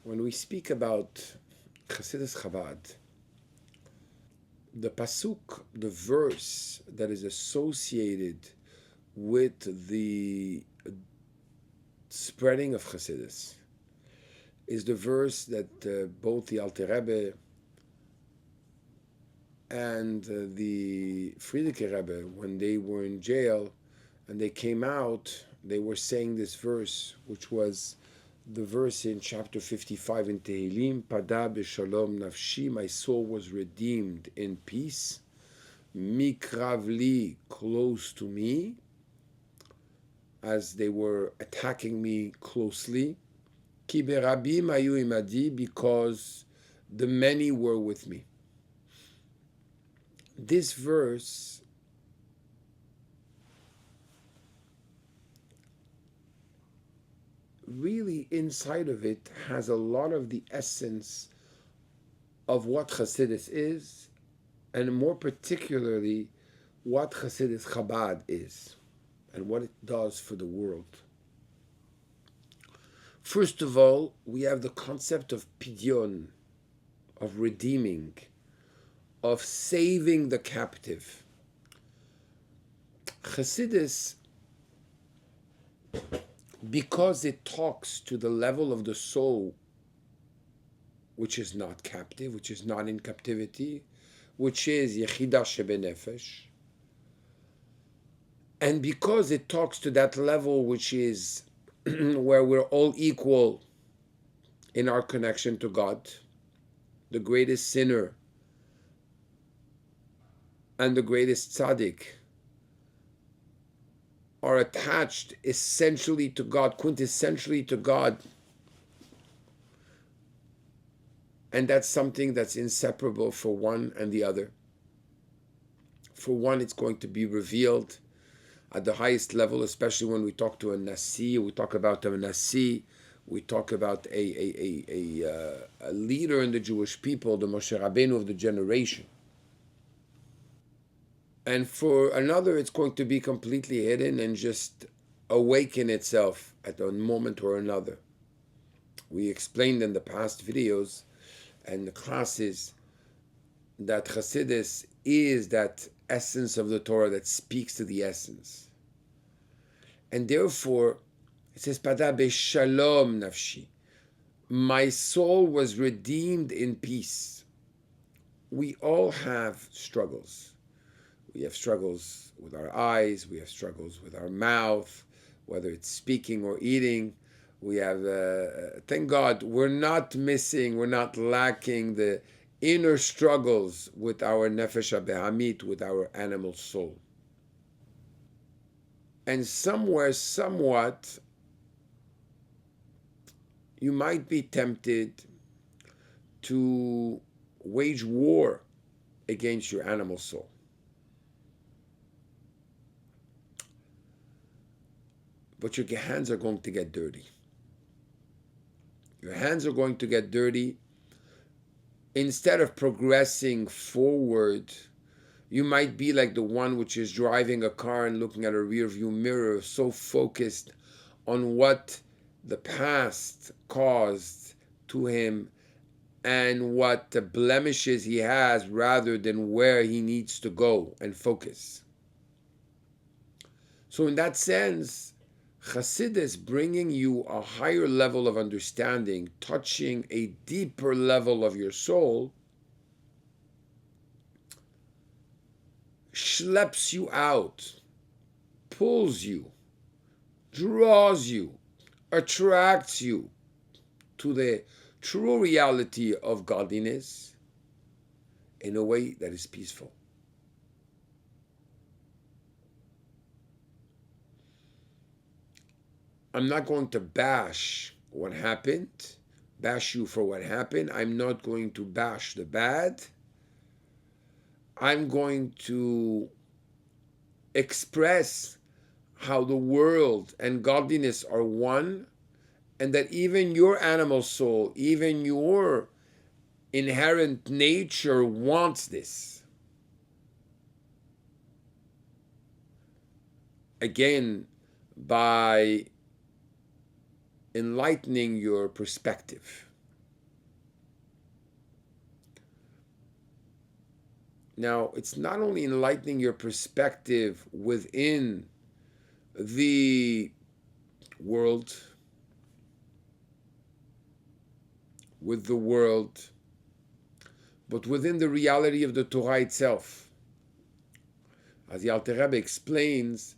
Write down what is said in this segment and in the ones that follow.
When we speak about Chassidus Chabad, the pasuk, the verse that is associated with the spreading of Chassidus is the verse that both the Alter Rebbe and the Frierdiker Rebbe, when they were in jail and they came out, they were saying this verse, which was the verse in chapter 55 in Tehillim, Pada b'shalom nafshi, my soul was redeemed in peace, mikravli, close to me, as they were attacking me closely, ki berabim hayu imadi, because the many were with me. This verse really inside of it has a lot of the essence of what Chassidus is, and more particularly what Chassidus Chabad is and what it does for the world. First of all, we have the concept of pidyon, of redeeming, of saving the captive. Chassidus, because it talks to the level of the soul which is not captive, which is not in captivity, which is Yechida Shebenefesh, and because it talks to that level which is where we're all equal in our connection to God, the greatest sinner and the greatest tzaddik are attached essentially to God, quintessentially to God. And that's something that's inseparable for one and the other. For one, it's going to be revealed at the highest level, especially when we talk to a Nasi, we talk about a Nasi, we talk about a leader in the Jewish people, the Moshe Rabbeinu of the generation. And for another, it's going to be completely hidden and just awaken itself at a moment or another. We explained in the past videos and the classes that Chassidus is that essence of the Torah that speaks to the essence. And therefore, it says, Pada b'shalom nafshi. My soul was redeemed in peace. We all have struggles. We have struggles with our eyes. We have struggles with our mouth, whether it's speaking or eating. We have, thank God, we're not missing, we're not lacking the inner struggles with our nefesh habehamit, with our animal soul. And somewhere, somewhat, you might be tempted to wage war against your animal soul. But your hands are going to get dirty. Your hands are going to get dirty. Instead of progressing forward, you might be like the one which is driving a car and looking at a rear view mirror, so focused on what the past caused to him and what the blemishes he has rather than where he needs to go and focus. So in that sense, Chassidus bringing you a higher level of understanding, touching a deeper level of your soul, schleps you out, pulls you, draws you, attracts you to the true reality of godliness in a way that is peaceful. I'm not going to bash what happened, bash you for what happened. I'm not going to bash the bad. I'm going to express how the world and godliness are one, and that even your animal soul, even your inherent nature wants this. Again, by enlightening your perspective. Now, it's not only enlightening your perspective within the world, with the world, but within the reality of the Torah itself. As the Alter Rebbe explains,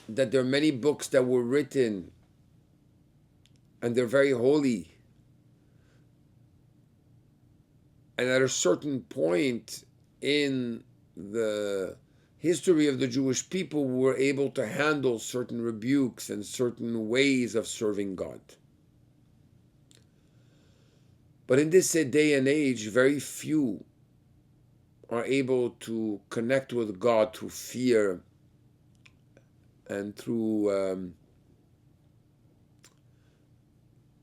that there are many books that were written and they're very holy. And at a certain point in the history of the Jewish people, we were able to handle certain rebukes and certain ways of serving God. But in this day and age, very few are able to connect with God through fear and through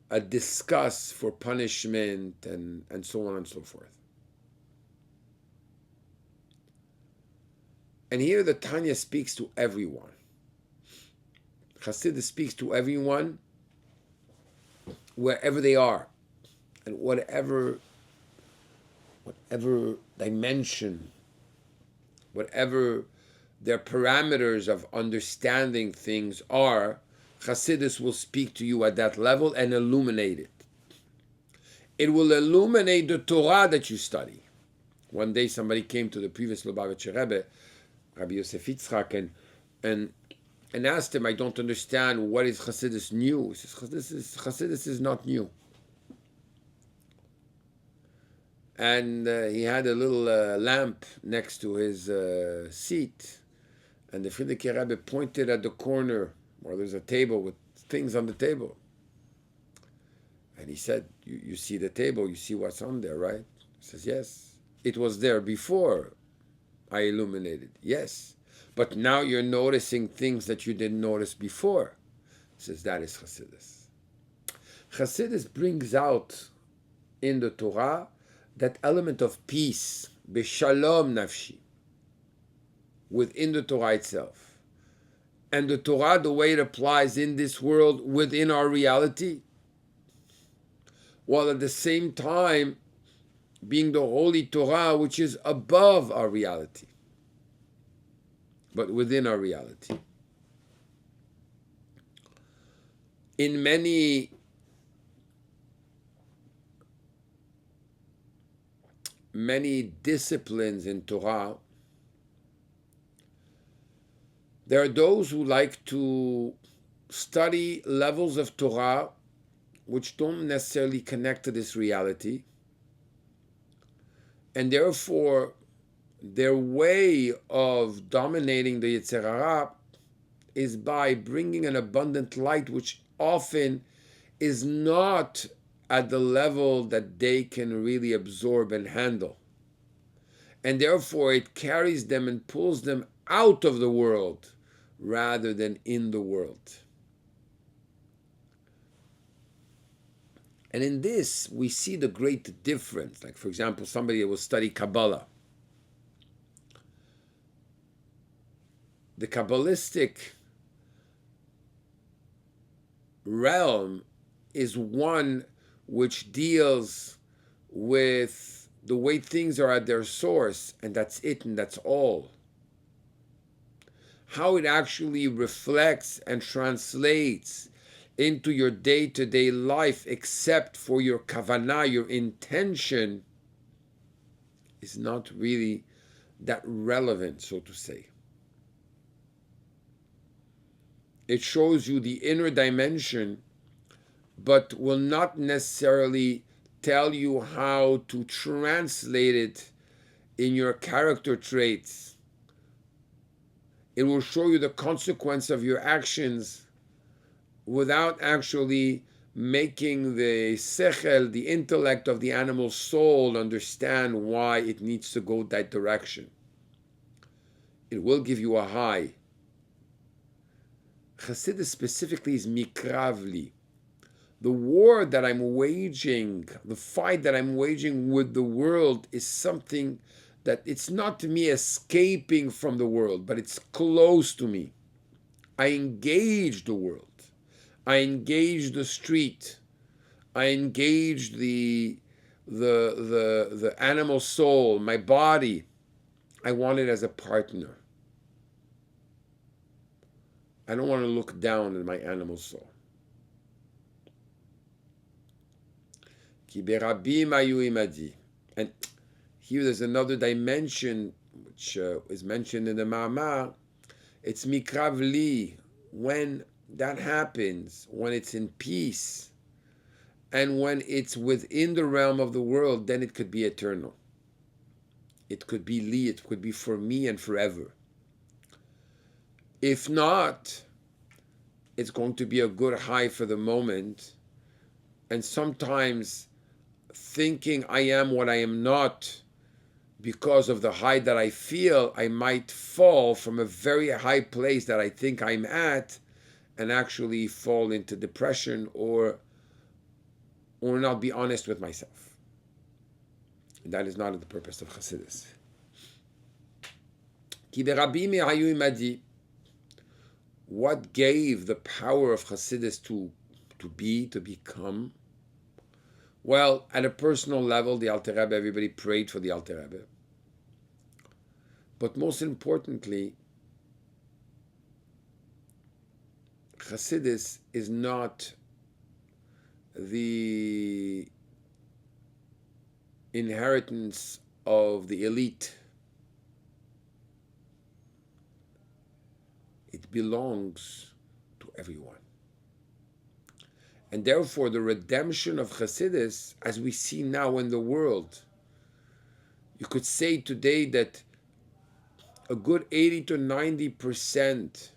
a disgust for punishment and so on and so forth. And here the Tanya speaks to everyone. Chassidus speaks to everyone wherever they are and whatever dimension, whatever their parameters of understanding things are, Chassidus will speak to you at that level and illuminate it. It will illuminate the Torah that you study. One day somebody came to the previous Lubavitcher Rebbe, Rabbi Yosef Yitzchak, and asked him, I don't understand, what is Chassidus new? He says, Chassidus is not new. And he had a little lamp next to his seat, and the Frierdiker Rebbe pointed at the corner where there's a table with things on the table. And he said, you see the table, you see what's on there, right? He says, yes. It was there before I illuminated, yes. But now you're noticing things that you didn't notice before. He says, that is Chassidus. Chassidus brings out in the Torah that element of peace, b'shalom nafshi, within the Torah itself. And the Torah, the way it applies in this world, within our reality, while at the same time being the holy Torah, which is above our reality, but within our reality. In many disciplines in Torah, there are those who like to study levels of Torah which don't necessarily connect to this reality, and therefore their way of dominating the Yetzer Hara is by bringing an abundant light which often is not at the level that they can really absorb and handle. And therefore it carries them and pulls them out of the world rather than in the world. And in this, we see the great difference. Like, for example, somebody will study Kabbalah. The Kabbalistic realm is one which deals with the way things are at their source, and that's it, and that's all. How it actually reflects and translates into your day-to-day life, except for your kavanah, your intention, is not really that relevant, so to say. It shows you the inner dimension, but will not necessarily tell you how to translate it in your character traits. It will show you the consequence of your actions without actually making the sechel, the intellect of the animal soul, understand why it needs to go that direction. It will give you a high. Chassidus specifically is mikravli. The war that I'm waging, the fight that I'm waging with the world is something that it's not me escaping from the world, but it's close to me. I engage the world. I engage the street. I engage the the animal soul, my body, I want it as a partner. I don't want to look down at my animal soul. Ki berabim hayu imadi. And here there's another dimension which is mentioned in the Ma'amar. It's mikrav li. When that happens, when it's in peace, and when it's within the realm of the world, then it could be eternal. It could be li, it could be for me and forever. If not, it's going to be a good high for the moment. And sometimes thinking I am what I am not because of the high that I feel, I might fall from a very high place that I think I'm at and actually fall into depression or not be honest with myself. And that is not the purpose of Chassidus. Ki berabim hayu imadi. What gave the power of Chassidus to become? Well, at a personal level, the Alter Rebbe, everybody prayed for the Alter Rebbe. But most importantly, Chassidus is not the inheritance of the elite. It belongs to everyone. And therefore, the redemption of Chassidus, as we see now in the world, you could say today that a good 80 to 90%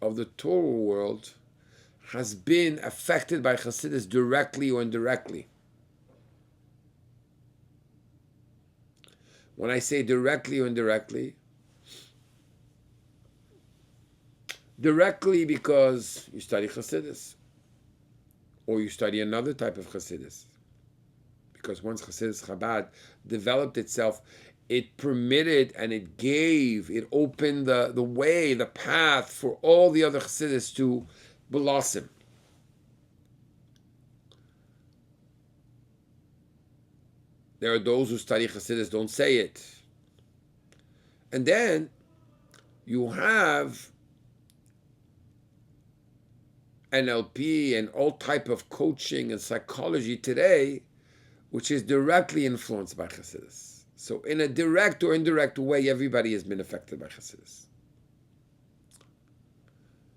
of the Torah world has been affected by Chassidus directly or indirectly. When I say directly or indirectly, directly because you study Chassidus, or you study another type of Chassidus. Because once Chassidus Chabad developed itself, it permitted and it gave, it opened the way, the path for all the other Chassidus to blossom. There are those who study Chassidus, don't say it. And then you have NLP and all type of coaching and psychology today, which is directly influenced by Chassidus. So in a direct or indirect way, everybody has been affected by Chassidus.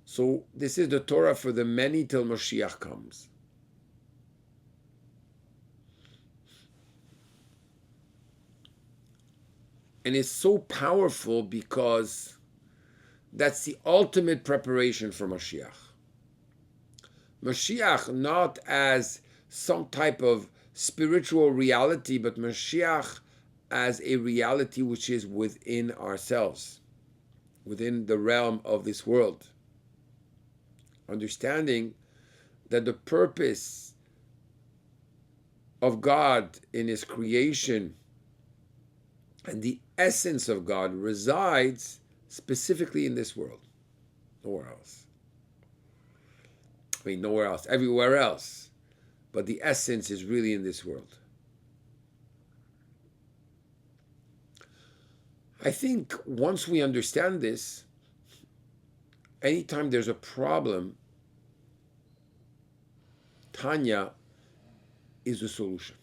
So this is the Torah for the many till Mashiach comes. And it's so powerful because that's the ultimate preparation for Mashiach. Mashiach not as some type of spiritual reality, but Mashiach as a reality which is within ourselves, within the realm of this world. Understanding that the purpose of God in His creation and the essence of God resides specifically in this world, nowhere else. I mean, nowhere else, everywhere else. But the essence is really in this world. I think once we understand this, anytime there's a problem, Tanya is the solution.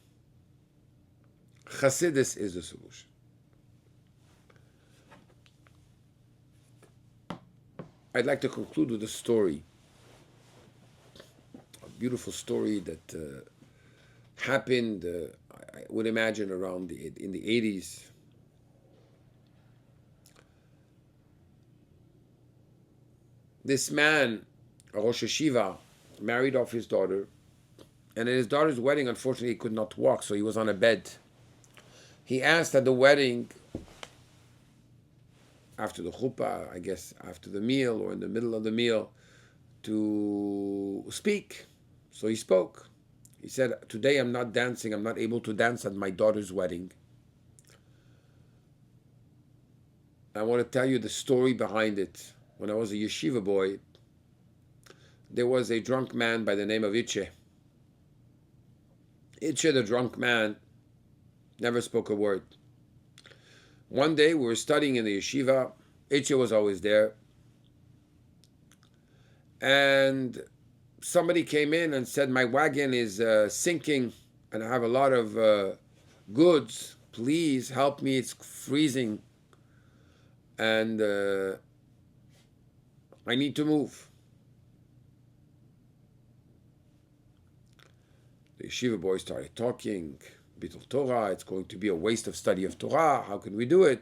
Chassidus is the solution. I'd like to conclude with a story. Beautiful story that happened, I would imagine, around in the 80s. This man, a Rosh Yeshiva, married off his daughter, and at his daughter's wedding, unfortunately, he could not walk, so he was on a bed. He asked at the wedding, after the chuppah, I guess after the meal or in the middle of the meal, to speak. So he spoke. He said, today I'm not dancing. I'm not able to dance at my daughter's wedding. I want to tell you the story behind it. When I was a yeshiva boy, there was a drunk man by the name of Itche. Itche, the drunk man, never spoke a word. One day we were studying in the yeshiva. Itche was always there. And somebody came in and said, my wagon is sinking and I have a lot of goods. Please help me. It's freezing. And I need to move. The yeshiva boys started talking. Bittul Torah, it's going to be a waste of study of Torah. How can we do it?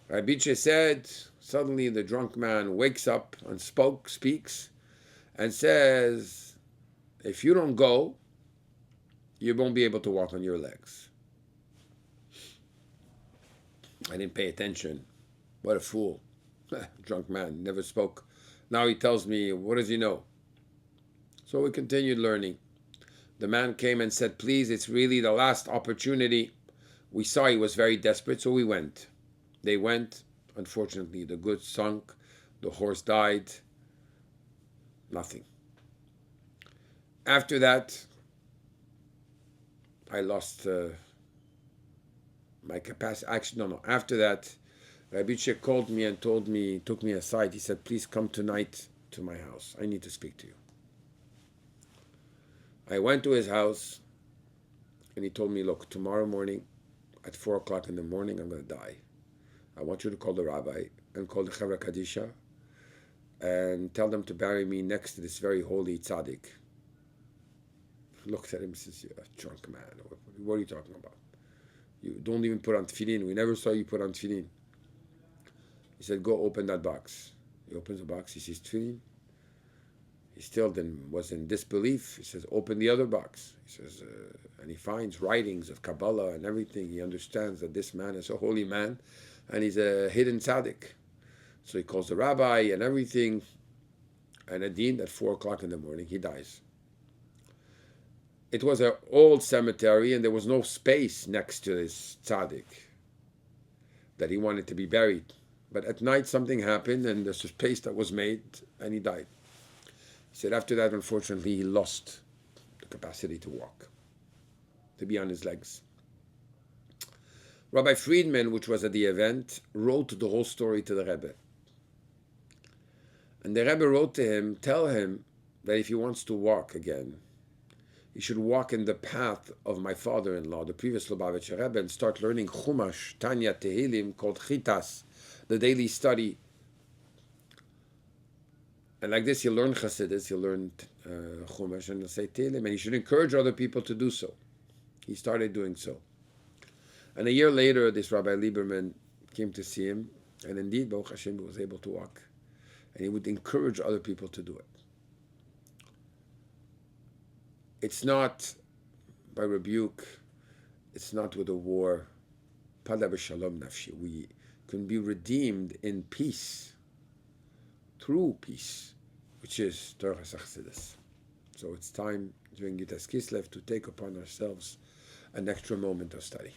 Rabbi said, suddenly the drunk man wakes up and speaks, and says, if you don't go, you won't be able to walk on your legs. I didn't pay attention. What a fool. Drunk man, never spoke. Now he tells me, what does he know? So we continued learning. The man came and said, please, it's really the last opportunity. We saw he was very desperate, so we went. They went. Unfortunately, the goods sunk. The horse died. Nothing. After that, I lost my capacity. Actually, no. After that, Rabbi called me and told me, took me aside. He said, please come tonight to my house. I need to speak to you. I went to his house, and he told me, look, tomorrow morning at 4 o'clock in the morning, I'm going to die. I want you to call the rabbi and call the Chevra Kadisha and tell them to bury me next to this very holy tzaddik. He looked at him and says, you're a drunk man. What are you talking about? You don't even put on tefillin. We never saw you put on tefillin. He said, go open that box. He opens the box. He sees tefillin. He still was in disbelief. He says, open the other box. He says, and he finds writings of Kabbalah and everything. He understands that this man is a holy man and he's a hidden tzaddik. So he calls the rabbi and everything. And at the end, at 4 o'clock in the morning, he dies. It was an old cemetery and there was no space next to this tzaddik that he wanted to be buried. But at night, something happened and there's a space that was made and he died. He said after that, unfortunately, he lost the capacity to walk, to be on his legs. Rabbi Friedman, which was at the event, wrote the whole story to the Rebbe. And the Rebbe wrote to him, tell him that if he wants to walk again, he should walk in the path of my father-in-law, the previous Lubavitcher Rebbe, and start learning Chumash, Tanya, Tehillim, called Chitas, the daily study. And like this, you'll learn Chassidus, you'll learn Chumash, and you'll say Tehillim, and he should encourage other people to do so. He started doing so. And a year later, this Rabbi Lieberman came to see him, and indeed, Baruch Hashem, he was able to walk. And he would encourage other people to do it. It's not by rebuke, it's not with a war. Pada b'shalom nafshi. We can be redeemed in peace, true peace, which is Torah Chassidus. So it's time during Gitas Kislev to take upon ourselves an extra moment of study.